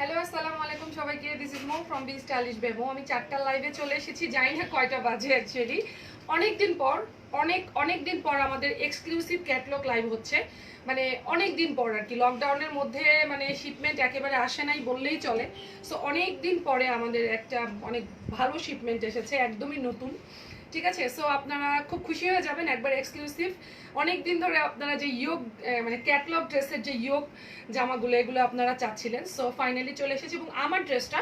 Hello আসসালামু আলাইকুম সবাইকে, this is Mo from be stylish Bebo. আমি 4টা লাইভে চলে এসেছি, জানি না কয়টা বাজে অ্যাকচুয়ালি। অনেক দিন পর আমাদের এক্সক্লুসিভ ক্যাটলগ লাইভ হচ্ছে, মানে অনেক দিন পর আর কি। লকডাউনের মধ্যে মানে শিপমেন্ট একেবারে আসে নাই বললেই চলে। সো অনেক দিন পরে আমাদের একটা অনেক ভালো শিপমেন্ট এসেছে, একদমই নতুন। ঠিক আছে, সো আপনারা খুব খুশি হয়ে যাবেন, একবার এক্সক্লুসিভ। অনেক দিন ধরে আপনারা যে ইয়োগ মানে ক্যাটলগ ড্রেসের যে ইয়োগ জামাগুলো এগুলো আপনারা চাচ্ছিলেন, সো ফাইনালি চলে এসেছে এবং আমার ড্রেসটা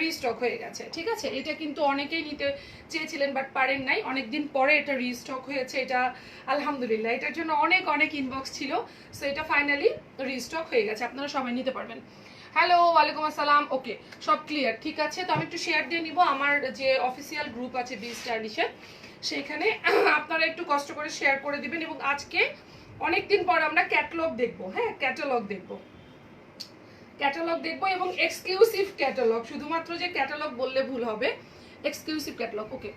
রিস্টক হয়ে গেছে। ঠিক আছে, এটা কিন্তু অনেকেই নিতে চেয়েছিলেন বাট পারেন নাই, অনেকদিন পরে এটা রিস্টক হয়েছে। এটা আলহামদুলিল্লাহ, এটার জন্য অনেক ইনবক্স ছিল। সো এটা ফাইনালি রিস্টক হয়ে গেছে, আপনারা সবাই নিতে পারবেন। হ্যালো, ওয়ালাইকুম আসসালাম। ওকে, সব ক্লিয়ার, ঠিক আছে। তো আমি একটু শেয়ার দিয়ে নিব আমার যে অফিসিয়াল গ্রুপ আছে বি স্টাইলিশের, সেইখানে আপনারা একটু কষ্ট করে শেয়ার করে দিবেন। এবং আজকে অনেকদিন পর আমরা ক্যাটালগ দেখবো। হ্যাঁ, ক্যাটালগ দেখবো এবং এক্সক্লুসিভ ক্যাটালগ। শুধুমাত্র যে ক্যাটালগ বললে ভুল হবে, এক্সক্লুসিভ ক্যাটালগ। ওকে,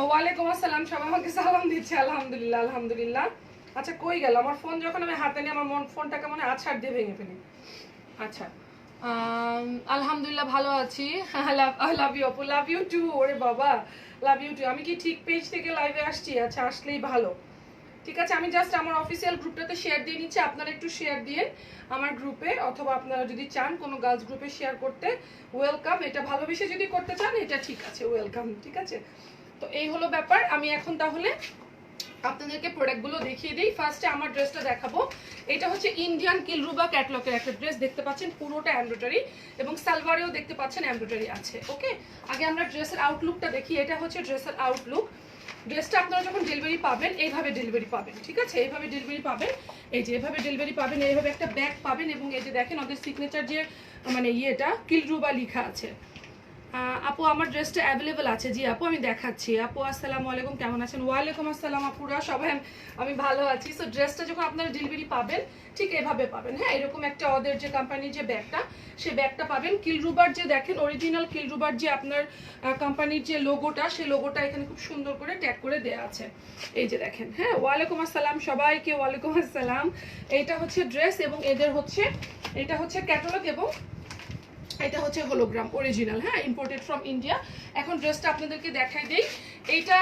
ওয়ালাইকুম আসসালাম। সবাই আমাকে সালাম দিচ্ছে। আলহামদুলিল্লাহ। আচ্ছা, কই গেল আমার ফোন? যখন আমি হাতে নিয়ে আমার ফোনটাকে মনে আছাড় দিয়ে ভেঙে ফেলি। আচ্ছা, আলহামদুলিল্লাহ ভালো আছি। আই লাভ ইউ আপু, লাভ ইউ টু। ওরে বাবা, লাভ ইউ টু। আমি কি ঠিক পেজ থেকে লাইভে আসছি? আচ্ছা, আসলেই ভালো। ঠিক আছে, আমি জাস্ট আমার অফিসিয়াল গ্রুপটাতে শেয়ার দিয়ে নিচ্ছি, আপনারা একটু শেয়ার দিয়ে আমার গ্রুপে, অথবা আপনারা যদি চান কোনো গার্লস গ্রুপে শেয়ার করতে, ওয়েলকাম। এটা ভালোবেসে যদি করতে চান, এটা ঠিক আছে, ওয়েলকাম। ঠিক আছে, তো এই হলো ব্যাপার। আমি এখন তাহলে আপনাদেরকে প্রোডাক্টগুলো দেখিয়ে দিই। ফার্স্টে আমার ড্রেসটা দেখাবো। এটা হচ্ছে ইন্ডিয়ান কিলরুবা ক্যাটলগের একটা ড্রেস, দেখতে পাচ্ছেন পুরোটা এমব্রয়ডারি, এবং সালোয়ারেও দেখতে পাচ্ছেন এমব্রয়ডারি আছে। ওকে, আগে আমরা ড্রেসের আউটলুকটা দেখি। এটা হচ্ছে ড্রেসের আউটলুক। ড্রেসটা আপনারা যখন ডেলিভারি পাবেন, এইভাবে ডেলিভারি পাবেন। ঠিক আছে, এইভাবে ডেলিভারি পাবেন, এই যে এভাবে ডেলিভারি পাবেন, এইভাবে একটা ব্যাগ পাবেন, এবং এই যে দেখেন ওদের সিগনেচার যে মানে ইয়েটা কিলরুবা লেখা আছে। আপু, আমার ড্রেসটা অ্যাভেলেবেল আছে। জি আপু, আমি দেখাচ্ছি। আপু আসসালামু আলাইকুম, কেমন আছেন? ওয়ালাইকুম আসসালাম আপুরা, সবাই আমি ভালো আছি। সো ড্রেসটা যখন আপনারা ডেলিভারি পাবেন, ঠিক এভাবে পাবেন। হ্যাঁ, এরকম একটা ওদের যে কোম্পানির যে ব্যাগটা, সেই ব্যাগটা পাবেন। কিলরুবার যে দেখেন অরিজিনাল কিলরুবার যে আপনার কোম্পানির যে লোগোটা, সেই লোগোটা এখানে খুব সুন্দর করে ট্যাগ করে দেওয়া আছে। এই যে দেখেন। হ্যাঁ, ওয়ালাইকুম আসসালাম সবাইকে, ওয়ালাইকুম আসসালাম। এইটা হচ্ছে ড্রেস, এবং এদের হচ্ছে এটা হচ্ছে ক্যাটালগ, এবং এটা হচ্ছে হোলোগ্রাম অরিজিনাল। হ্যাঁ, ইম্পোর্টেড ফ্রম ইন্ডিয়া। এখন ড্রেসটা আপনাদেরকে দেখাই দেই। এইটা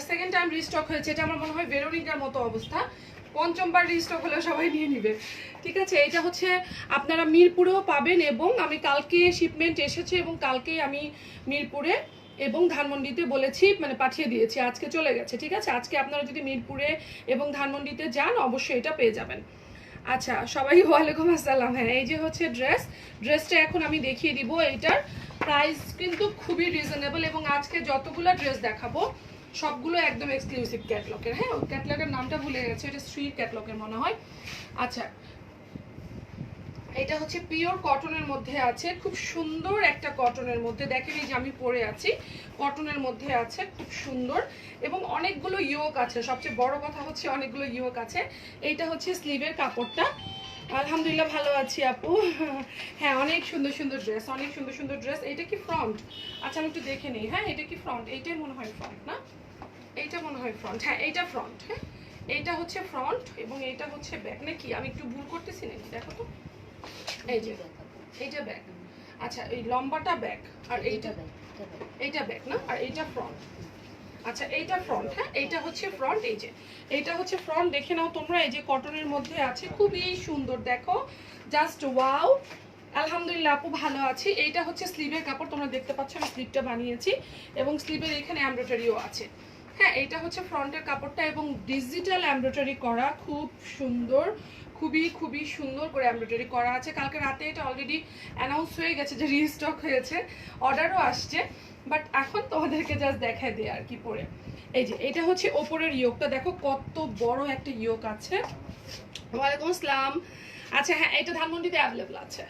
সেকেন্ড টাইম রিস্টক হয়েছে। এটা আমার মনে হয় ভেরোনিকার মতো অবস্থা, পঞ্চমবার রিস্টক হলেও সবাই নিয়ে নিবে। ঠিক আছে, এটা হচ্ছে আপনারা মিরপুরেও পাবেন, এবং আমি কালকে শিপমেন্ট এসেছে, এবং কালকেই আমি মিরপুরে এবং ধানমন্ডিতে বলেছি, মানে পাঠিয়ে দিয়েছি, আজকে চলে গেছে। ঠিক আছে, আজকে আপনারা যদি মিরপুরে এবং ধানমন্ডিতে যান, অবশ্যই এটা পেয়ে যাবেন। আচ্ছা, সবাই ওয়ালাইকুম আসসালাম। হ্যাঁ, এই যে হচ্ছে ড্রেসটা এখন আমি দেখিয়ে দিব। এইটার প্রাইস কিন্তু খুবই রিজনেবল, এবং আজকে যতগুলো ড্রেস দেখাবো সবগুলো একদম এক্সক্লুসিভ ক্যাটলগের। হ্যাঁ, ওই ক্যাটলগের নামটা ভুলে গেছে, এটা শ্রী ক্যাটলগের মনে হয়। আচ্ছা, এটা হচ্ছে পিওর কটনের মধ্যে আছে, খুব সুন্দর একটা কটনের মধ্যে। দেখেন এই যে আমি পরে আছি, কটনের মধ্যে আছে, খুব সুন্দর, এবং অনেকগুলো ইয়োক আছে। সবচেয়ে বড় কথা হচ্ছে অনেকগুলো ইয়োক আছে। এইটা হচ্ছে স্লিভের কাপড়টা। আলহামদুলিল্লাহ ভালো আছি আপু। হ্যাঁ, অনেক সুন্দর ড্রেস, অনেক সুন্দর ড্রেস। এটা কি ফ্রন্ট? আচ্ছা, আমি একটু দেখে নিই। হ্যাঁ, এটা কি ফ্রন্ট? এইটাই মনে হয় ফ্রন্ট, না? এইটা মনে হয় ফ্রন্ট। হ্যাঁ, এইটা ফ্রন্ট। হ্যাঁ, এইটা হচ্ছে ফ্রন্ট, এবং এইটা হচ্ছে ব্যাক, নাকি আমি একটু ভুল করতেছি নাকি? দেখো তো, এই যে এইটা ব্যাক। আচ্ছা, এই লম্বাটা ব্যাক, আর এইটা ব্যাক না, আর এইটা ফ্রন্ট। আচ্ছা, এইটা ফ্রন্ট। হ্যাঁ, এইটা হচ্ছে ফ্রন্ট। এই যে এইটা হচ্ছে ফ্রন্ট, দেখে নাও তোমরা। এই যে কটনের মধ্যে আছে, খুবই সুন্দর, দেখো, জাস্ট ওয়াও। আলহামদুলিল্লাহ আপু, ভালো আছি। এইটা হচ্ছে স্লিভের কাপড়, তোমরা দেখতে পাচ্ছ আমি স্লিভটা বানিয়েছি, এবং স্লিভের এখানে এমব্রয়ডারিও আছে। হ্যাঁ, এইটা হচ্ছে ফ্রন্টের কাপড়টা, এবং ডিজিটাল এমব্রয়ডারি করা, খুব সুন্দর, খুবই সুন্দর করে এমব্রয়ডারি করা আছে। কালকে রাতে এটা অলরেডি অ্যানাউন্স হয়ে গেছে যে রিস্টক হয়েছে, অর্ডারও আসছে, বাট এখন তোমাদেরকে জাস্ট দেখায় দেয় আর কি পরে। এই যে এটা হচ্ছে ওপরের ইয়োকটা, দেখো কত বড় একটা ইয়োক আছে। ওয়ালাইকুম আসসালাম। আচ্ছা, হ্যাঁ, এটা ধানমন্ডিতে অ্যাভেলেবল আছে।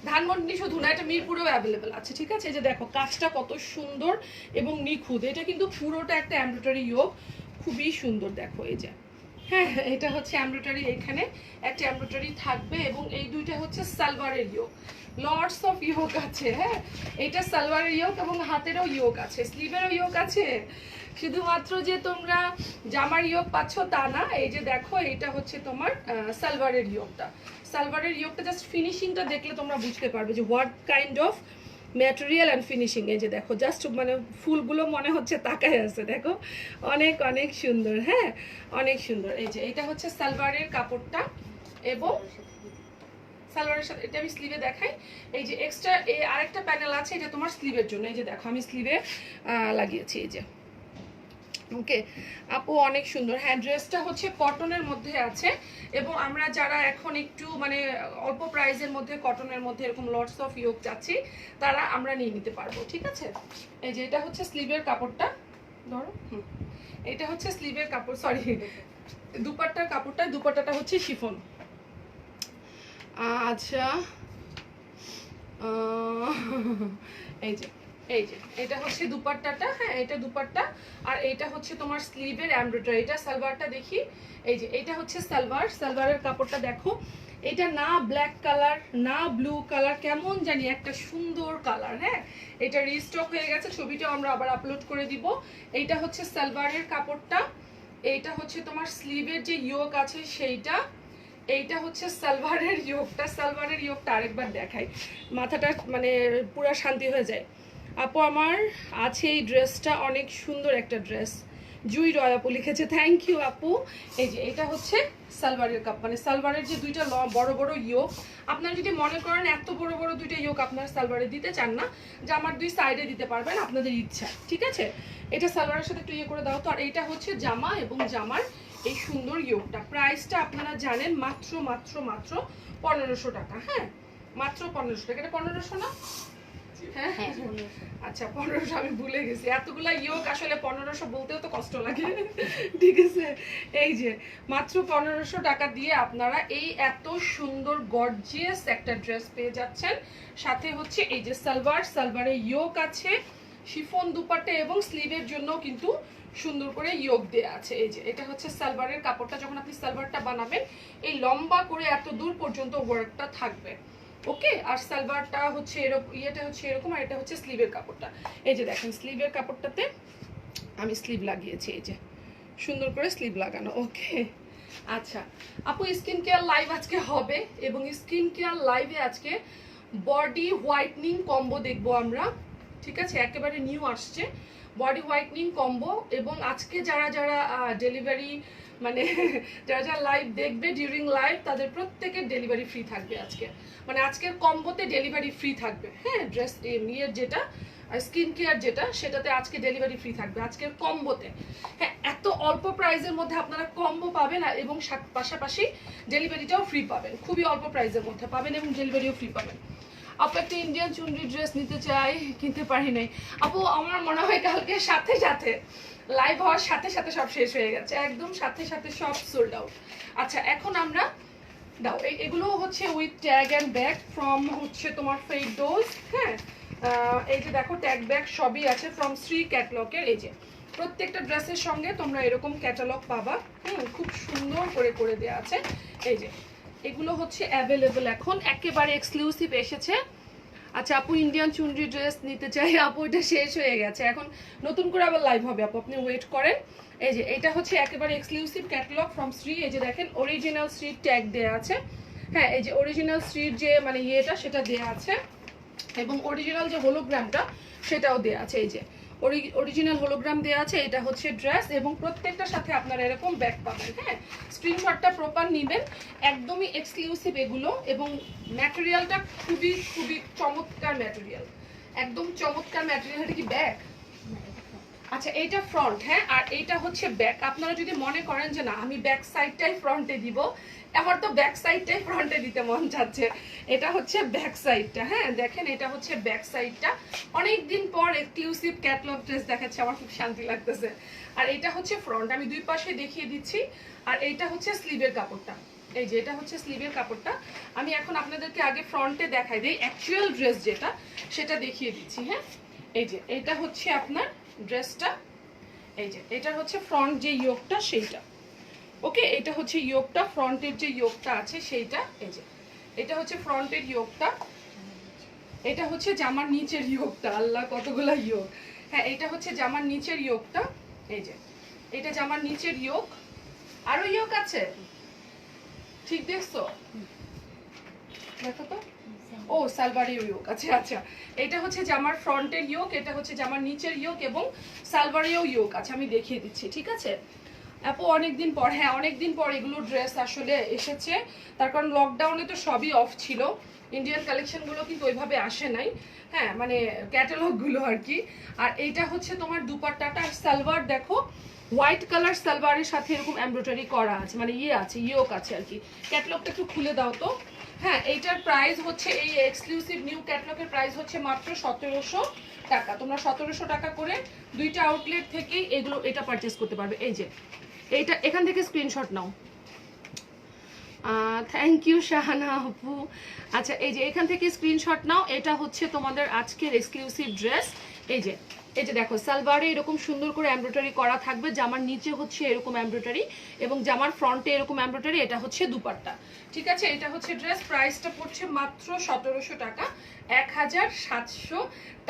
ধানমন্ডি শুধু না, এটা মিরপুরেও অ্যাভেলেবেল আছে। ঠিক আছে, এই যে দেখো কাজটা কত সুন্দর এবং নিখুঁত। এটা কিন্তু পুরোটা একটা এমব্রয়ডারি ইয়োক, খুবই সুন্দর। দেখো এই যে, হ্যাঁ, এটা হচ্ছে এমব্রয়ডারি, এখানে একটা এমব্রয়ডারি থাকবে, এবং এই দুইটা হচ্ছে সালোয়ারের ইয়োক। লটস অফ ইয়োক আছে। হ্যাঁ, এটা সালোয়ারের ইয়োক, এবং হাতেরও ইয়োক আছে, স্লিভেরও ইয়োক আছে। শুধুমাত্র যে তোমরা জামার ইয়োক পাচ্ছ তা না, এই যে দেখো, এটা হচ্ছে তোমার সালোয়ারের ইয়োকটা। সালোয়ারের ইয়োগটা জাস্ট ফিনিশিংটা দেখলে তোমরা বুঝতে পারবে যে what kind of material and finishing. এই যে দেখো জাস্ট মানে ফুলগুলো মনে হচ্ছে তাকায় আছে, দেখো অনেক অনেক সুন্দর, হ্যাঁ অনেক সুন্দর। এই যে এটা হচ্ছে সালোয়ারের কাপড়টা এবং সালোয়ারের সাথে এটা আমি স্লিভে দেখাই। এই যে এক্সট্রা আরেকটা প্যানেল আছে, এটা তোমার স্লিভের জন্য। এই যে দেখো আমি স্লিভে লাগিয়েছি, এই যে ওকে আপু অনেক সুন্দর। হ্যাঁ ড্রেসটা হচ্ছে কটনের মধ্যে আছে এবং আমরা যারা এখন একটু মানে অল্প প্রাইসের মধ্যে কটনের মধ্যে এরকম লটস অফ ইয়োগ চাচ্ছি তারা আমরা নিয়ে নিতে পারবো, ঠিক আছে। এই যে এটা হচ্ছে স্লিভের কাপড়টা, ধরো এটা হচ্ছে স্লিভের কাপড়, সরি দুপাট্টার কাপড়টা, দুপাট্টাটা হচ্ছে শিফন। আচ্ছা এই যে এটা হচ্ছে দুপাট্টাটা, হ্যাঁ এটা দুপাট্টা আর এটা হচ্ছে তোমার স্লিভের এমব্রয়ডারি। এটা সালোয়ারটা দেখি, এই যে এটা হচ্ছে সালোয়ার, সালোয়ারের কাপড়টা দেখো, এটা না ব্ল্যাক কালার না ব্লু কালার, কেমন জানি একটা সুন্দর কালার। হ্যাঁ এটা রিস্টক হয়ে গেছে, ছবিটাও আমরা আবার আপলোড করে দিব। এইটা হচ্ছে সালোয়ারের কাপড়টা, এইটা হচ্ছে তোমার স্লিভের যে ইয়োগ আছে সেইটা, এইটা হচ্ছে সালোয়ারের ইয়োগটা। সালোয়ারের ইয়োগটা আরেকবার দেখাই, মাথাটা মানে পুরো শান্তি হয়ে যায়। আপু আমার আছে এই ড্রেসটা, অনেক সুন্দর একটা ড্রেস, জুই রয় আপু লিখেছে, থ্যাংক ইউ আপু। এই যে এটা হচ্ছে সালোয়ারের কাপ, মানে সালোয়ারের যে দুইটা বড় বড় ইয়োগ, আপনারা যদি মনে করেন এত বড় বড় দুইটা ইয়োগ আপনারা সালোয়ারে দিতে চান না, যে আমার দুই সাইডে দিতে পারবেন আপনাদের ইচ্ছা, ঠিক আছে। এটা সালোয়ারের সাথে একটু ইয়ে করে দাও তো। আর এটা হচ্ছে জামা এবং জামার এই সুন্দর ইয়োগটা, প্রাইসটা আপনারা জানেন মাত্র মাত্র মাত্র 1500 টাকা। হ্যাঁ মাত্র 1500 টাকা। এটা 1500 না? হ্যাঁ আচ্ছা 1500, আমি ভুলে গেছি, এতগুলা ইয়োগ আসলে 1500 বলতেও তো কষ্ট লাগে, ঠিক আছে। এই যে মাত্র 1500 টাকা দিয়ে আপনারা এই এত সুন্দর গর্জিয়াস একটা ড্রেস পেয়ে যাচ্ছেন। সাথে হচ্ছে এই যে সালোয়ার, সালোয়ারে ইয়োগ আছে, শিফন দুপাট্টা এবং স্লিভের জন্য কিন্তু সুন্দর করে ইয়োগ দেয়া আছে। এই যে এটা হচ্ছে সালোয়ারের কাপড়টা, যখন আপনি সালোয়ারটা বানাবেন এই লম্বা করে এত দূর পর্যন্ত ওয়ার্কটা থাকবে, ওকে। আর সালোয়ারটা হচ্ছে এরকম, ইয়েটা হচ্ছে এরকম, আর এটা হচ্ছে স্লিভের কাপড়টা। এই যে দেখেন স্লিভের কাপড়টাতে আমি স্লিভ লাগিয়েছি, এই যে সুন্দর করে স্লিভ লাগানো, ওকে। আচ্ছা আপু স্কিন কেয়ার লাইভ আজকে হবে এবং স্কিন কেয়ার লাইভে আজকে বডি হোয়াইটনিং কম্বো দেখবো আমরা, ঠিক আছে, একেবারে নিউ আসছে বডি হোয়াইটনিং কম্বো। এবং আজকে যারা যারা ডেলিভারি মানে যারা যারা লাইভ দেখবে ডিউরিং লাইভ তাদের প্রত্যেকের ডেলিভারি ফ্রি থাকবে আজকে, মানে আজকের কম্বোতে ডেলিভারি ফ্রি থাকবে। হ্যাঁ ড্রেস ইয়ের যেটা স্কিন কেয়ার যেটা, সেটাতে আজকে ডেলিভারি ফ্রি থাকবে আজকের কম্বোতে। হ্যাঁ এত অল্প প্রাইসের মধ্যে আপনারা কম্বো পাবেন এবং পাশাপাশি ডেলিভারিটাও ফ্রি পাবেন, খুবই অল্প প্রাইসের মধ্যে পাবেন এবং ডেলিভারিও ফ্রি পাবেন। আপু একটা ইন্ডিয়ান চুনরি ড্রেস নিতে চাই, কিনতে পারি নাই আপু, আমার মনে হয় কালকে সাথে সাথে লাইভ হওয়ার সাথে সাথে সব শেষ হয়ে গেছে, একদম সাথে সাথে সব সোল্ড আউট। আচ্ছা এখন আমরা দাও এগুলো হচ্ছে with tag and bag from হচ্ছে তোমার ফেরদৌস। হ্যাঁ এই যে দেখো ট্যাগ ব্যাগ সবই আছে ফ্রম শ্রী ক্যাটালগের। এই যে প্রত্যেকটা ড্রেসের সঙ্গে তোমরা এরকম ক্যাটালগ পাবা, খুব সুন্দর করে করে দেওয়া আছে। এই যে এগুলো হচ্ছে অ্যাভেলেবল, এখন একেবারে এক্সক্লুসিভ এসেছে। আচ্ছা আপু ইন্ডিয়ান চুনরি ড্রেস নিতে চাই, আপু এটা শেষ হয়ে গেছে, এখন নতুন করে আবার লাইভ হবে আপু, আপনি ওয়েট করেন। এই যে এটা হচ্ছে একেবারে এক্সক্লুসিভ ক্যাটালগ ফ্রম শ্রী। এই যে দেখেন অরিজিনাল শ্রীর ট্যাগ দেওয়া আছে, হ্যাঁ এই যে অরিজিনাল শ্রীর যে মানে ইয়েটা সেটা দেওয়া আছে এবং অরিজিনাল যে হোলোগ্রামটা সেটাও দেওয়া আছে। এই যে অরিজিনাল হোলোগ্রাম দেওয়া আছে, এটা হচ্ছে ড্রেস এবং প্রত্যেকটার সাথে আপনারা এরকম ব্যাগ পাবেন। হ্যাঁ স্ক্রিনশটটা প্রপার নেবেন, একদমই এক্সক্লুসিভ এগুলো এবং ম্যাটেরিয়ালটা খুবই খুবই চমৎকার ম্যাটেরিয়াল, একদম চমৎকার ম্যাটেরিয়াল। এটা কি ব্যাগ? আচ্ছা এইটা ফ্রন্ট, হ্যাঁ আর এইটা হচ্ছে ব্যাক। আপনারা যদি মনে করেন যে না আমি ব্যাক সাইডটাই ফ্রন্টে দিব, আমার তো ব্যাক সাইডটাই ফ্রন্টে দিতে মন যাচ্ছে, এটা হচ্ছে ব্যাক সাইডটা। হ্যাঁ দেখেন এটা হচ্ছে ব্যাক সাইডটা, অনেকদিন পর এক্সক্লুসিভ ক্যাটালগ ড্রেস দেখাচ্ছে, আমার খুব শান্তি লাগতেছে। আর এটা হচ্ছে ফ্রন্ট, আমি দুই পাশে দেখিয়ে দিচ্ছি। আর এইটা হচ্ছে স্লিভের কাপড়টা, এই যে এটা হচ্ছে স্লিভের কাপড়টা। আমি এখন আপনাদেরকে আগে ফ্রন্টে দেখাই দিই, অ্যাকচুয়াল ড্রেস যেটা সেটা দেখিয়ে দিচ্ছি। হ্যাঁ এই যে এটা হচ্ছে আপনার ড্রেসটা, এই যে এটা হচ্ছে ফ্রন্ট যে ইয়োগটা সেইটা, ওকে এটা হচ্ছে ইয়োগটা, ফ্রন্টের যে ইয়োগটা আছে সেইটা। এই যে এটা হচ্ছে ফ্রন্টের ইয়োগটা, এটা হচ্ছে জামার নিচের ইয়োগটা, আল্লাহ কতগুলা ইয়োগ। হ্যাঁ এটা হচ্ছে জামার নিচের ইয়োগটা, এই যে এটা জামার নিচের ইয়োগ, আরো ইয়োগ আছে, ঠিক দেখছো? দেখো তো, ও সালোয়ারের ইয়োক, আচ্ছা আচ্ছা। এটা হচ্ছে জামার ফ্রন্টের ইয়োক, এটা হচ্ছে জামার নিচের ইয়োক এবং সালোয়ারেও ইয়োক আছে, আমি দেখিয়ে দিচ্ছি, ঠিক আছে আপু? অনেকদিন পর, হ্যাঁ অনেকদিন পর এগুলো ড্রেস আসলে এসেছে, তার কারণ লকডাউনে তো সবই অফ ছিল, ইন্ডিয়ান কালেকশনগুলো কিন্তু ওইভাবে আসে নাই, হ্যাঁ মানে ক্যাটালগুলো আর কি। আর এইটা হচ্ছে তোমার দুপাট্টাটা, আর সালোয়ার দেখো হোয়াইট কালার সালোয়ারের সাথে এরকম এমব্রয়ডারি করা আছে, মানে ইয়ে আছে, ইয়োক আছে আর কি। ক্যাটালগটা একটু খুলে দাও তো। হ্যাঁ এইটার প্রাইস হচ্ছে, এই এক্সক্লুসিভ নিউ ক্যাটালগের প্রাইস হচ্ছে মাত্র 1700 টাকা। তোমরা 1700 টাকা করে দুইটা আউটলেট থেকেই এগুলো এটা পারচেস করতে পারবে। এই যে এইটা, এখান থেকে স্ক্রিনশট নাও। থ্যাংক ইউ শাহানা আপু। আচ্ছা এই যে এখান থেকে স্ক্রিনশট নাও, এটা হচ্ছে তোমাদের আজকের এক্সক্লুসিভ ড্রেস। এই যে দেখো সালোয়ারে এরকম সুন্দর করে এমব্রয়ডারি করা থাকবে, জামার নিচে হচ্ছে এরকম এমব্রয়ডারি এবং জামার ফ্রন্টে এরকম এমব্রয়ডারি, এটা হচ্ছে দুপাট্টা, ঠিক আছে? এটা হচ্ছে ড্রেস, প্রাইসটা পড়ছে মাত্র 1700 টাকা, 1700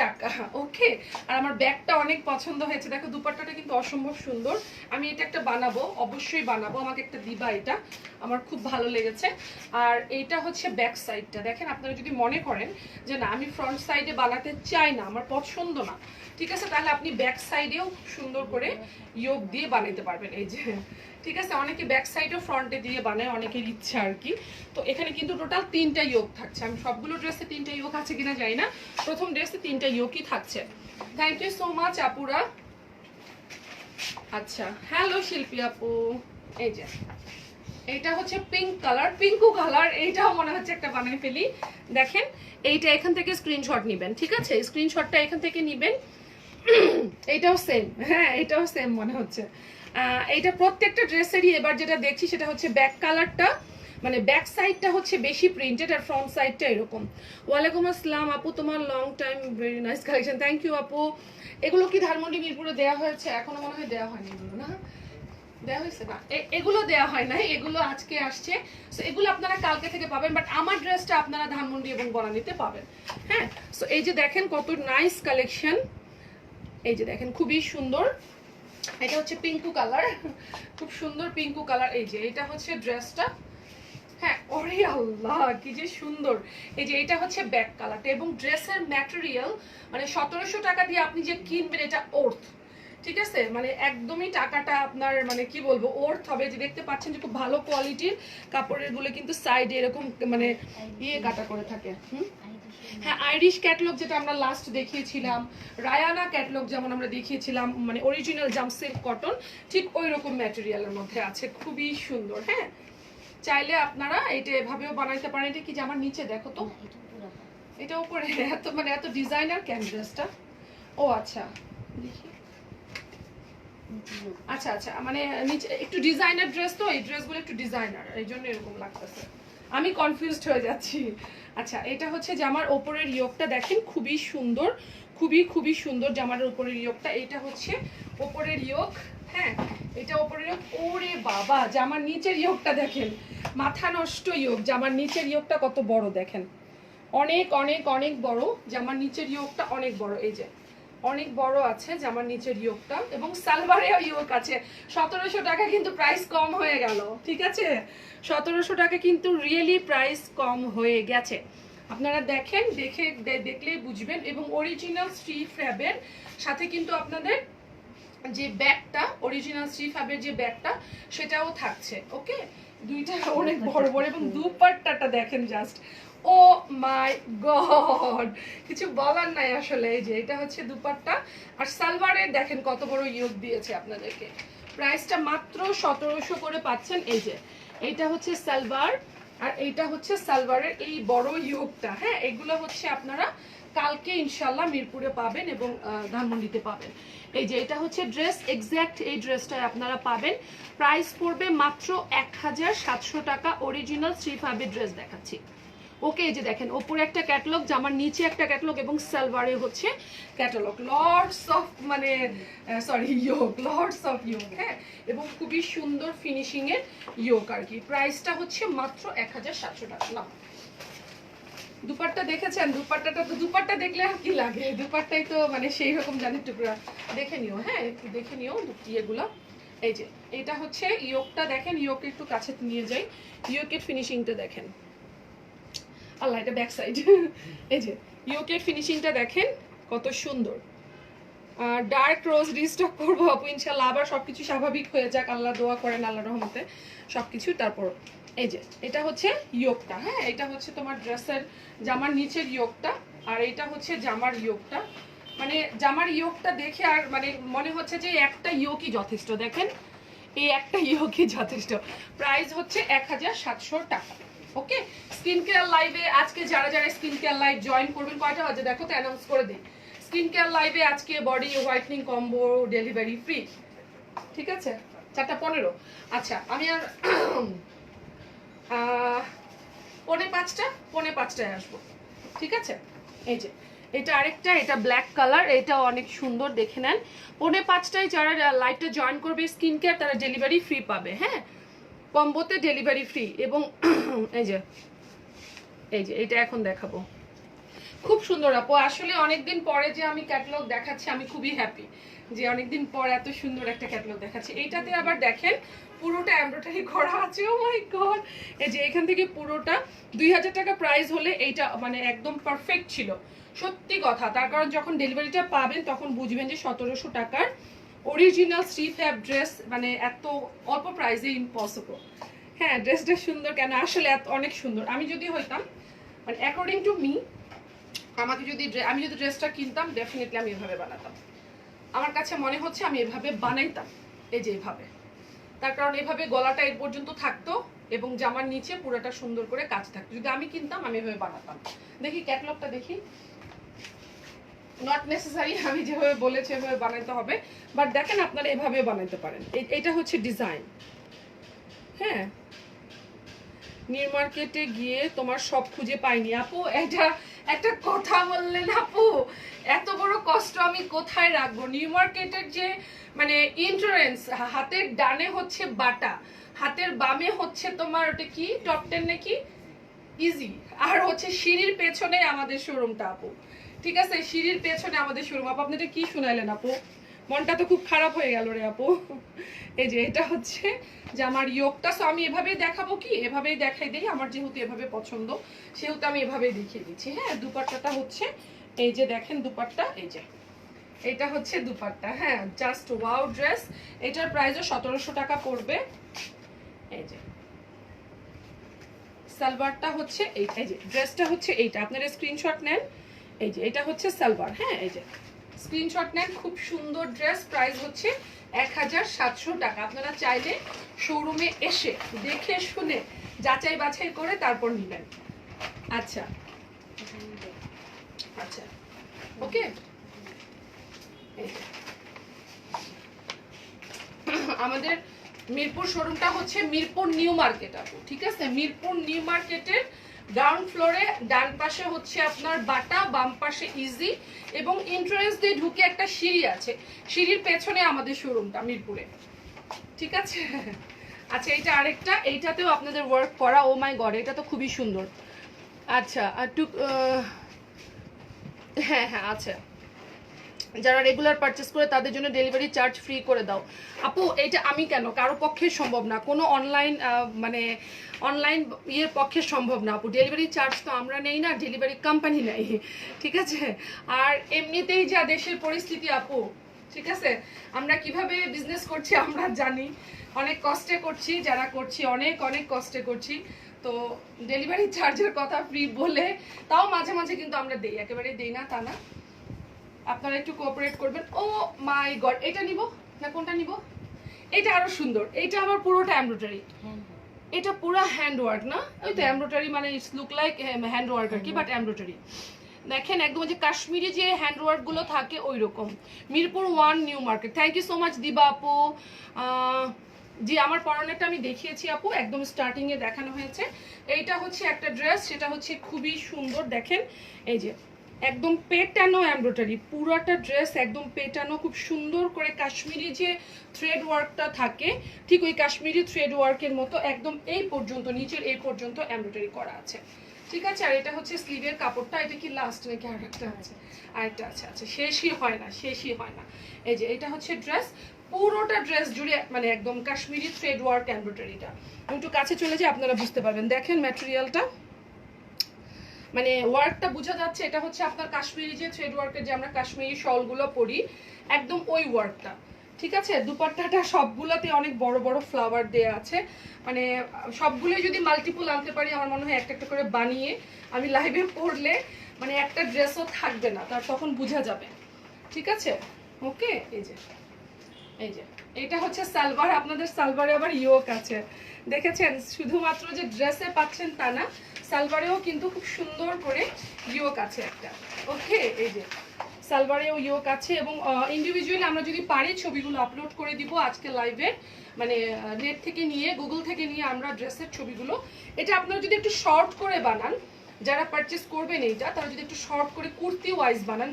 টাকা, ওকে। আর আমার ব্যাগটা অনেক পছন্দ হয়েছে, দেখো দুপাট্টাটা কিন্তু অসম্ভব সুন্দর। আমি এটা একটা বানাবো, অবশ্যই বানাবো, আমাকে একটা দিবা, এটা আমার খুব ভালো লেগেছে। আর এইটা হচ্ছে ব্যাক সাইডটা, দেখেন আপনারা যদি মনে করেন যে না আমি ফ্রন্ট সাইডে বানাতে চাই না, আমার পছন্দ না, ঠিক আছে, তাহলে আপনি ব্যাক সাইডেও সুন্দর করে ইয়োক দিয়ে বানাতে পারবেন। এই যে ঠিক আছে, অনেকে ব্যাক সাইডও ফ্রন্টে দিয়ে বানায়, অনেকের ইচ্ছা আর কি। তো এখানে কিন্তু টোটাল 3টা ইয়োক থাকছে, আমি সবগুলো ড্রেসে 3টা ইয়োক আছে কিনা জানি না, প্রথম ড্রেসে 3টা ইয়োকই থাকছে। থ্যাংক ইউ সো মাচ আপুরা। আচ্ছা হ্যালো শিল্পী আপু। এই যে এইটা হচ্ছে পিঙ্ক কালার, পিঙ্কু কালার, এইটাও মনে হচ্ছে একটা বানিয়ে ফেলি। দেখেন এইটা এখান থেকে স্ক্রিনশট নেবেন, ঠিক আছে? স্ক্রিনশটটা এখান থেকে নেবেন। এইটাও সেম, হ্যাঁ এটাও সেম মনে হচ্ছে। এইটা প্রত্যেকটা ড্রেসেরই এবার যেটা দেখছি সেটা হচ্ছে ব্যাক কালারটা, মানে ব্যাক সাইডটা হচ্ছে বেশি প্রিন্টেড আর ফ্রন্ট সাইডটা এরকম। ওয়ালাইকুম আসসালাম আপু, তোমার long time very nice collection, thank you আপু। এগুলো কি ধানমন্ডি মিরপুরে দেওয়া হয়েছে? এখনো মনে হয় দেওয়া হয়নি এগুলো, না দেওয়া হয়েছে না, এগুলো দেওয়া হয় না, এগুলো আজকে আসছে। সো এগুলো আপনারা কালকে থেকে পাবেন, বাট আমার ড্রেসটা আপনারা ধানমন্ডি এবং বনানীতে পাবেন। হ্যাঁ সো এই যে দেখেন কত নাইস কালেকশন, এই যে দেখেন খুবই সুন্দর। এটা হচ্ছে পিঙ্কু কালার, খুব সুন্দর পিঙ্কু কালার। এই যে এটা হচ্ছে ড্রেসটা, হ্যাঁ ওরে আল্লাহ কি যে সুন্দর। এই যে এটা হচ্ছে ব্যাক কালারটা এবং ড্রেসের ম্যাটেরিয়াল, মানে 1700 টাকা দিয়ে আপনি যে কিনবেন এটা ওর্থ, ঠিক আছে? মানে একদমই টাকাটা আপনার মানে কি বলবো ওর্থ হবে। যে দেখতে পাচ্ছেন যে খুব ভালো কোয়ালিটির কাপড়ের গুলো কিন্তু সাইডে এরকম মানে ইয়ে কাটা করে থাকে। হ্যাঁ আইরিশ ক্যাটালগ যেটা আমরা লাস্ট দেখিয়েছিলাম, রায়ানা ক্যাটালগ যেমন আমরা দেখিয়েছিলাম, মানে অরিজিনাল জাম সিল্ক কটন, ঠিক ওই রকম ম্যাটেরিয়ালের মধ্যে আছে, খুবই সুন্দর। হ্যাঁ চাইলে আপনারা এটা এভাবেও বানাইতে পারেন। এটা কি জামার নিচে দেখো তো, এটা উপরে এত মানে এত ডিজাইনার কেন ড্রেসটা? ও আচ্ছা দেখি, আচ্ছা আচ্ছা মানে নিচে একটু ডিজাইনার ড্রেস, তো এই ড্রেসগুলো একটু ডিজাইনার, এই জন্য এরকম লাগতেছে, আমি কনফিউজড হয়ে যাচ্ছি। আচ্ছা এটা হচ্ছে জামার ওপরের ইয়োকটা, দেখেন খুবই সুন্দর, খুবই সুন্দর জামার ওপরের ইয়োকটা। এটা হচ্ছে ওপরের ইয়োক, হ্যাঁ এটা ওপরের ইয়োক। ওরে বাবা জামার নিচের ইয়োকটা দেখেন, মাথা নষ্ট ইয়োক, জামার নিচের ইয়োকটা কত বড় দেখেন, অনেক অনেক অনেক বড় জামার নিচের ইয়োকটা, অনেক বড়। এই যে অনেক বড় আছে জামার নিচের ইয়োকটা এবং সালোয়ারেও ইয়োক আছে। 1700 টাকা কিন্তু প্রাইস কম হয়ে গেল, ঠিক আছে? 1700 টাকা কিন্তু রিয়েলি প্রাইস কম হয়ে গেছে। আপনারা দেখেন, দেখলেই বুঝবেন। এবং অরিজিনাল স্ট্রি ফ্যাবের সাথে কিন্তু আপনাদের যে ব্যাগটা, অরিজিনাল স্ট্রি ফ্যাবের যে ব্যাগটা সেটাও থাকছে, ওকে। দুইটা অনেক বড় বড় এবং দুপাট্টাটা দেখেন জাস্ট, ও মাই গড, কিছু বলার নাই আসলে। এই যে এটা হচ্ছে দুপাট্টা, আর সালোয়ারের দেখেন কত বড় ইয়োক দিয়েছে আপনাদেরকে। প্রাইসটা মাত্র 1700 করে পাচ্ছেন। এই যে এইটা হচ্ছে সালোয়ার, আর এইটা হচ্ছে সালোয়ারের এই বড় ইয়োকটা। হ্যাঁ এগুলো হচ্ছে আপনারা কালকে ইনশাল্লাহ মিরপুরে পাবেন এবং ধানমন্ডিতে পাবেন। এই যে এটা হচ্ছে ড্রেস, এক্স্যাক্ট এই ড্রেসটাই আপনারা পাবেন। প্রাইস পড়বে মাত্র 1700 টাকা। অরিজিনাল থ্রি ফাইভের ড্রেস দেখাচ্ছি, ওকে। এই যে দেখেন ওপরে একটা ক্যাটালগ, জামার নিচে একটা ক্যাটালগ এবং সালোয়ারে হচ্ছে ক্যাটালগ, লর্ডস অফ মানে sorry yoke, lords of yoke, হ্যাঁ এবং খুবই সুন্দর ফিনিশিং এর ইয়োক আর কি। প্রাইসটা হচ্ছে মাত্র 1700 টাকা। না দুপাট্টা দেখেছেন? দুপাট্টাটা তো দুপাট্টা দেখলে আর কি লাগে, দুপাট্টাই তো মানে সেই রকম জানি টুকরা। দেখে নিও, হ্যাঁ একটু দেখে নিও ইয়েগুলো। এই যে এটা হচ্ছে ইয়োকটা দেখেন, ইয়োক একটু কাছে নিয়ে যাই, ইয়োকের ফিনিশিংটা দেখেন। আল্লাহ, এটা ব্যাক সাইড। এই যে ইয়োকের ফিনিশিংটা দেখেন কত সুন্দর। ডার্ক রোজ রিস্টক করবো আপু ইনশাল্লাহ, আবার সবকিছু স্বাভাবিক হয়ে যাক, আল্লাহ দোয়া করেন আল্লাহ রহমতে সবকিছু। তারপর এই যে এটা হচ্ছে ইয়োকটা, হ্যাঁ এটা হচ্ছে তোমার ড্রেসের জামার নিচের ইয়োকটা, আর এটা হচ্ছে জামার ইয়োকটা। মানে জামার ইয়োকটা দেখে আর মানে মনে হচ্ছে যে একটা ইয়োকই যথেষ্ট। দেখেন এই একটা ইয়োকই যথেষ্ট। প্রাইস হচ্ছে 1700 টাকা। ওকে, স্কিন কেয়ার লাইভে আজকে যারা যারা স্কিন কেয়ার লাইভ জয়েন করবেন, কয়টা বাজে দেখো তো, অ্যানাউন্স করে দিই। স্কিন কেয়ার লাইভে আজকে body whitening combo delivery free, ঠিক আছে 4:15। আচ্ছা আমি আর 4:45টায় আসবো, ঠিক আছে। এই যে এটা আরেকটা, এটা ব্ল্যাক কালার, এটা অনেক সুন্দর, দেখে নেন। 4:45টায় যারা লাইভটা জয়েন করবে স্কিন কেয়ার তারা ডেলিভারি ফ্রি পাবে, হ্যাঁ কম্বোতে ডেলিভারি ফ্রি। এবং এই যে এটা এখন দেখাবো, খুব সুন্দর আপু। আসলে অনেকদিন পরে যে আমি ক্যাটালগ দেখাচ্ছি, আমি খুবই হ্যাপি যে অনেকদিন পর এত সুন্দর একটা ক্যাটালগ দেখাচ্ছি। এইটাতে আবার দেখেন পুরোটা এমব্রয়ডারি করা আছে। ও মাই গড, এই যে এখান থেকে পুরোটা 2000 টাকা প্রাইস হলে এইটা মানে একদম পারফেক্ট ছিল, সত্যি কথা। তার কারণ যখন ডেলিভারিটা পাবেন তখন বুঝবেন যে 1700 টাকার অরিজিনাল থ্রি ফ্যাব ড্রেস মানে এত অল্প প্রাইসে ইম্পসিবল। হ্যাঁ ড্রেসটা সুন্দর কেন, আসলে অনেক সুন্দর। আমি যদি হইতাম মানে অ্যাকর্ডিং টু মি, আমি যদি ড্রেসটা কিনতাম ডেফিনেটলি আমি এভাবে বানাতাম। আমার কাছে মনে হচ্ছে আমি এভাবে বানাইতাম, এই যে এভাবে। তার কারণ এভাবে গলাটা এর পর্যন্ত থাকতো এবং জামার নিচে পুরোটা সুন্দর করে কাজ থাকতো। যদি আমি কিনতাম আমি এভাবে বানাতাম। দেখি ক্যাটালগটা দেখি, নট নেসেসারি আমি যেভাবে বলেছি এভাবে বানাইতে হবে, বাট দেখেন আপনারা এভাবে বানাইতে পারেন। এটা হচ্ছে ডিজাইন। হ্যাঁ নিউ মার্কেটে গিয়ে তোমার সব খুঁজে পাইনি আপু, এটা একটা কথা বললেন আপু, এত বড় কষ্ট আমি কোথায় রাখবো। নিউ মার্কেটের যে মানে এন্ট্রান্স, হাতের ডানে হচ্ছে বাটা, হাতের বামে হচ্ছে তোমার ওটা কি টপ 10 নাকি ইজি, আর হচ্ছে সিঁড়ির পেছনে আমাদের শোরুমটা আপু, ঠিক আছে সিঁড়ির পেছনে আমাদের শোরুম। আপু আপনি এটা কি শুনাইলেন আপু, মনটা তো খুব খারাপ হয়ে গেল রে আপু। এই যে এটা হচ্ছে জামার ইয়োকটা। সো আমি এভাবেই দেখাবো, কি এভাবেই দেখাই দিই, আমার যেহেতু এভাবে পছন্দ সেহেতু আমি এভাবেই দেখিয়ে দিচ্ছি। হ্যাঁ দুপাট্টাটা হচ্ছে এই যে দেখেন দুপাট্টা, এই যে এটা হচ্ছে দুপাট্টা। হ্যাঁ জাস্ট ওয়াও ড্রেস, এটার প্রাইসও 1700 টাকা পড়বে। এই যে সালোয়ারটা হচ্ছে এইটা, এই যে ড্রেসটা হচ্ছে এইটা, আপনারা স্ক্রিনশট নেন। এই যে এটা হচ্ছে সালোয়ার, হ্যাঁ এই যে স্ক্রিনশট নেন, খুব সুন্দর ড্রেস। প্রাইস হচ্ছে 1700 টাকা। আপনারা চাইলে শোরুমে এসে দেখে শুনে যাচাই বাছাই করে তারপর নেবেন। আচ্ছা আচ্ছা ওকে। আমাদের মিরপুর শোরুমটা হচ্ছে মিরপুর নিউ মার্কেট আপু, ঠিক আছে মিরপুর নিউ মার্কেটের গ্রাউন্ড ফ্লোরে ডান পাশে হচ্ছে আপনার বাটা, বাম পাশে ইজি, এবং এন্ট্রান্স দিয়ে ঢুকে একটা সিঁড়ি আছে, সিঁড়ির পেছনে আমাদের শোরুমটা মিরপুরে, ঠিক আছে। আচ্ছা এটা আরেকটা, এইটাতেও আপনাদের ওয়ার্ক করা। ও মাই গড এটা তো খুবই সুন্দর। আচ্ছা একটু হ্যাঁ হ্যাঁ আচ্ছা, যারা রেগুলার পারচেস করে তাদের জন্য ডেলিভারি চার্জ ফ্রি করে দাও আপু। এটা আমি কেন, কারো পক্ষে সম্ভব না, কোনো অনলাইন মানে অনলাইন ইয়ের পক্ষে সম্ভব না আপু। ডেলিভারি চার্জ তো আমরা নেই না, ডেলিভারি কোম্পানি নেই, ঠিক আছে। আর এমনিতেই যা দেশের পরিস্থিতি আপু, ঠিক আছে আমরা কিভাবে বিজনেস করছি আমরা জানি, অনেক কষ্টে করছি, যারা করছি অনেক অনেক কষ্টে করছি। তো ডেলিভারি চার্জের কথা ফ্রি বলে তাও মাঝে মাঝে কিন্তু আমরা দেই, একেবারেই দেই না তা না, আপনারা একটু কোঅপারেট করবেন। ও মাই গড এটা নিব না, কোনটা নিব, এটা আরো সুন্দর, এটা আবার পুরোটা এমব্রয়ডারি, এটা পুরো হ্যান্ড ওয়ার্ক না, ওই তো এমব্রয়ডারি মানে it's look like hand work আর কি, বাট এমব্রয়ডারি দেখেন একদম যে কাশ্মীরি যে হ্যান্ড ওয়ার্ক গুলো থাকে ওই রকম। Mirpur 1 New Market. Thank you so much Diba আপু। জি আমার পরনেরটা আমি দেখিয়েছি আপু, একদম স্টার্টিং এ দেখানো হয়েছে। এইটা হচ্ছে একটা ড্রেস, সেটা হচ্ছে খুবই সুন্দর, দেখেন এই যে একদম পেটানো এমব্রয়ডারি, পুরোটা ড্রেস একদম পেটানো, খুব সুন্দর করে কাশ্মীরি যে থ্রেড ওয়ার্কটা থাকে ঠিক ওই কাশ্মীরি থ্রেড ওয়ার্কের মতো একদম এই পর্যন্ত, নিচের এই পর্যন্ত এমব্রয়ডারি করা আছে, ঠিক আছে। আর এটা হচ্ছে স্লিভের কাপড়টা, এটা কি লাস্ট নাকি আরেকটা আছে, আরেকটা আছে, আচ্ছা শেষই হয় না, শেষই হয় না। এই যে এটা হচ্ছে ড্রেস, পুরোটা ড্রেস জুড়ে মানে একদম কাশ্মীরি থ্রেড ওয়ার্ক এমব্রয়ডারিটা। একটু কাছে চলে যাই আপনারা বুঝতে পারবেন, দেখেন ম্যাটেরিয়ালটা মানে ওয়ার্কটা বোঝা যাচ্ছে, এটা হচ্ছে আপনার কাশ্মীরি যে থ্রেড ওয়ার্কের যে আমরা কাশ্মীরি শলগুলো পরি, একদম ওই ওয়ার্কটা। ঠিক আছে, দুপাট্টাটা সবগুলোতে অনেক বড় বড় ফ্লাওয়ার দেয়া আছে, মানে সবগুলোই যদি মাল্টিপল আনতে পারি আমার মনে হয় একটা একটা করে বানিয়ে আমি লাইভে পরলে মানে একটা ড্রেসও থাকবে না, তার তখন বোঝা যাবে। ঠিক আছে, ওকে। এই যে এটা হচ্ছে সালোয়ার, আপনাদের সালোয়ারে আবার ইয়োক আছে, দেখেছেন? শুধুমাত্র যে ড্রেসে পাচ্ছেন তা না, সালোয়ারেও কিন্তু খুব সুন্দর করে ইয়োক আছে একটা। ওকে, এই যে সালোয়ারেও ইয়োক আছে, এবং ইন্ডিভিজুয়ালি আমরা যদি পারি ছবিগুলো আপলোড করে দিব আজকে লাইভে, মানে নেট থেকে নিয়ে, গুগল থেকে নিয়ে আমরা ড্রেসের ছবিগুলো। এটা আপনারা যদি একটু শর্ট করে বানান, যারা পারচেস করবেন এইটা, তারা যদি একটু শর্ট করে কুর্তি ওয়াইজ বানান,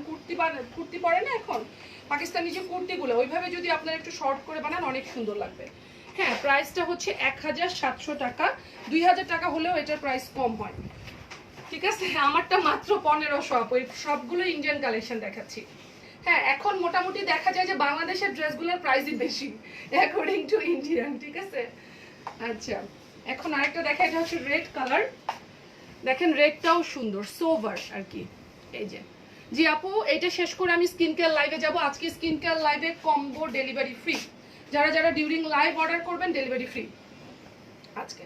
কুর্তি পরে না এখন পাকিস্তানি যে কুর্তিগুলো, ওইভাবে যদি আপনারা একটু শর্ট করে বানান অনেক সুন্দর লাগবে। হ্যাঁ, প্রাইসটা হচ্ছে 1700 টাকা, 2000 টাকা হলেও এটার প্রাইস কম হয়। ঠিক আছে, আমারটা মাত্র 1500। ওই সবগুলো ইন্ডিয়ান কালেকশন দেখাচ্ছি। হ্যাঁ, এখন মোটামুটি দেখা যায় যে বাংলাদেশের ড্রেসগুলোর প্রাইসই বেশি অ্যাকর্ডিং টু ইন্ডিয়ান। ঠিক আছে, আচ্ছা এখন আরেকটা দেখা, এটা হচ্ছে রেড কালার, দেখেন রেডটাও সুন্দর, সোভার আর কি। এই যে জি আপু, এটা শেষ করে আমি স্কিন কেয়ার লাইভে যাব। আজকে স্কিন কেয়ার লাইভে কম্বো ডেলিভারি ফ্রি, যারা যারা ডিউরিং লাইভ অর্ডার করবেন ডেলিভারি ফ্রি আজকে।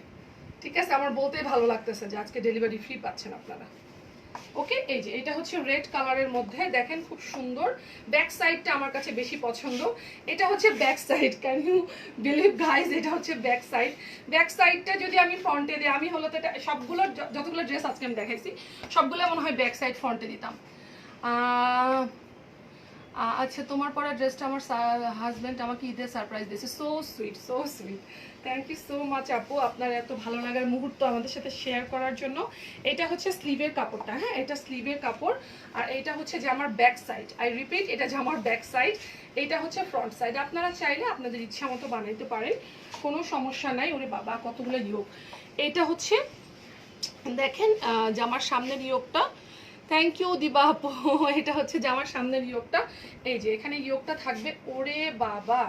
ঠিক আছে, আমার বলতেই ভালো লাগতেছে যে আজকে ডেলিভারি ফ্রি পাচ্ছেন আপনারা। ওকে, এই যে এটা হচ্ছে রেড কালারের মধ্যে, দেখেন খুব সুন্দর। ব্যাক সাইডটা আমার কাছে বেশি পছন্দ, এটা হচ্ছে back side, can you believe guys, এটা হচ্ছে ব্যাক সাইড। ব্যাক সাইডটা যদি আমি ফ্রন্টে দিই, আমি হলো তো এটা সবগুলো যতগুলো ড্রেস আজকে আমি দেখাইছি সবগুলো মনে হয় ব্যাক সাইড ফ্রন্টে দিতাম। আচ্ছা, তোমার পরা ড্রেসটা আমার হাজব্যান্ড আমাকে ঈদের সারপ্রাইজ দিয়েছে, so sweet, so sweet. Thank you so much আপু, আপনার এত ভালো লাগার মুহূর্ত আমাদের সাথে শেয়ার করার জন্য। এটা হচ্ছে স্লিভের কাপড়টা, হ্যাঁ এটা স্লিভের কাপড়, আর এটা হচ্ছে যে আমার ব্যাক সাইড। আই রিপিট, এটা যে আমার ব্যাক সাইড, এটা হচ্ছে ফ্রন্ট সাইড। আপনারা চাইলে আপনাদের ইচ্ছা মতো বানাইতে পারেন, কোনো সমস্যা নাই। ওরে বাবা কতগুলো ইয়োগ। এটা হচ্ছে দেখেন জামার সামনের ইয়োগটা, থ্যাংক ইউ দিবা আপু। এটা হচ্ছে জামার সামনের ইয়োগটা, এই যে এখানে ইয়োগটা থাকবে। ওরে বাবা,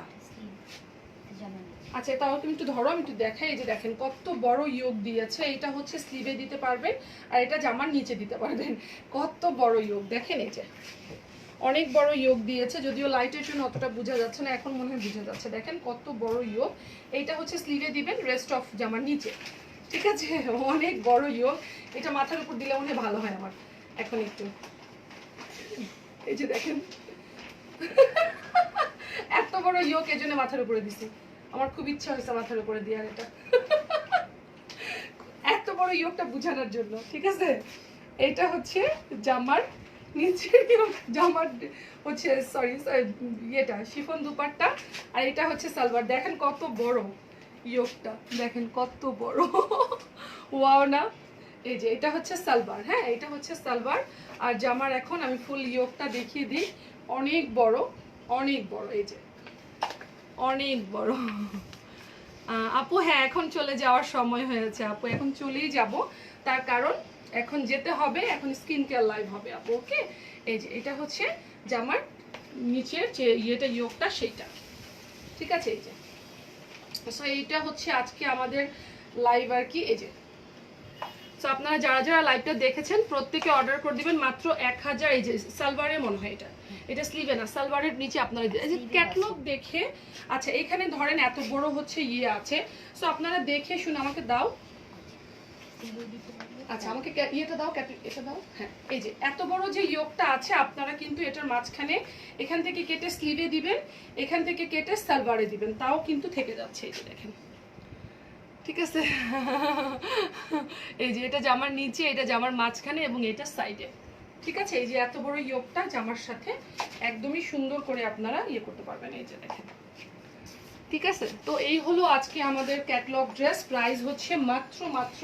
আচ্ছা তাও তুমি একটু ধরো, আমি একটু দেখাই। এই যে দেখেন কত বড় ইয়োগ দিয়েছে, এটা হচ্ছে স্লিভে দিতে পারবেন আর এটা জামার নিচে দিতে পারবেন। কত বড় ইয়োগ দেখেন, এই যে অনেক বড় ইয়োগ দিয়েছে, যদিও লাইটের জন্য অতটা বোঝা যাচ্ছে না, এখন মনে হয় বোঝা যাচ্ছে। দেখেন কত বড় ইয়োগ, এইটা হচ্ছে স্লিভে দিবেন, রেস্ট অফ জামার নিচে। ঠিক আছে, অনেক বড় ইয়োগ, এটা মাথার উপর দিলে মনে হয় ভালো হয় আমার এখন একটু। এই যে দেখেন এত বড় ইয়োগ এর জন্য মাথার উপরে দিছি, আমার খুব ইচ্ছা হয়েছে মাথার উপরে দিয়ে, আর এটা এত বড় ইয়োগটা বুঝানোর জন্য। ঠিক আছে, এটা হচ্ছে জামার নিচে, জামার হচ্ছে সরি ইয়েটা শিফন দুপাট্টা, আর এটা হচ্ছে সালোয়ার। দেখেন কত বড় ইয়োগটা, দেখেন কত বড়, ওয়াও না। এই যে এটা হচ্ছে সালোয়ার, হ্যাঁ এটা হচ্ছে সালোয়ার, আর জামার এখন আমি ফুল ইয়োগটা দেখিয়ে দিই। অনেক বড়, অনেক বড়, এই যে অনেক বড়। আপু হ্যাঁ এখন চলে যাওয়ার সময় হয়েছে আপু, এখন চলেই যাব, তার কারণ এখন যেতে হবে, এখন স্কিন কেয়ার লাইভ হবে আপু। ওকে, এই যে এটা হচ্ছে জামার নিচের যে ইয়েটা ইয়োগটা সেইটা। ঠিক আছে, এই যে সো এইটা হচ্ছে আজকে আমাদের লাইভ আর কি। এই যে সো আপনারা যারা যারা লাইভটা দেখেছেন প্রত্যেকে অর্ডার করে দিবেন মাত্র 1000। এই যে সালোয়ারের মনে হয় এটা স্লিভে না, সালোয়ারের নিচে আপনারা এই যে ক্যাটলগ দেখে, আচ্ছা এখানে ধরেন এত বড় হচ্ছে ইয়ে আছে, সো আপনারা দেখে শুনে আমাকে দাও। আচ্ছা আমাকে ইয়েটা দাও, এটা দাও। হ্যাঁ, এই যে এত বড় যে ইয়োগটা আছে, আপনারা কিন্তু এটার মাঝখানে এখান থেকে কেটে স্লিভে দিবেন, এখান থেকে কেটে সালোয়ারে দিবেন, তাও কিন্তু থেকে যাচ্ছে। এই যে দেখেন, ঠিক আছে এই যে এটা জামার নিচে, এটা জামার মাঝখানে এবং এটা সাইডে। ঠিক আছে, এই যে এত বড় ইয়োগটা জামার সাথে একদমই সুন্দর করে আপনারা ইয়ে করতে পারবেন। এই যে দেখেন, ঠিক আছে। তো এই হলো আজকে আমাদের ক্যাটলগ ড্রেস, প্রাইস হচ্ছে মাত্র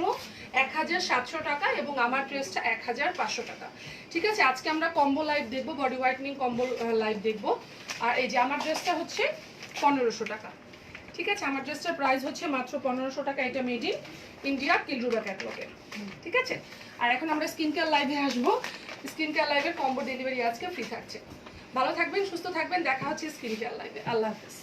1700 টাকা এবং আমার ড্রেসটা 1500 টাকা। ঠিক আছে, আজকে আমরা কম্বো লাইভ দেখবো, বডি হোয়াইটনিং কম্বো লাইভ দেখবো। আর এই যে আমার ড্রেসটা হচ্ছে 1500 টাকা। ঠিক আছে, আমার ড্রেসটার প্রাইস হচ্ছে মাত্র 1500 টাকা, এটা মেড ইন ইন্ডিয়া কিলরুবা ক্যাটলগের। ঠিক আছে, আর এখন আমরা স্কিন কেয়ার লাইভে আসবো। স্কিন কেয়ার লাইভের কম্বো ডেলিভারি আজকে ফ্রি থাকছে। ভালো থাকবেন, সুস্থ থাকবেন, দেখা হচ্ছে স্কিন কেয়ার লাইভে। আল্লাহ হাফেজ।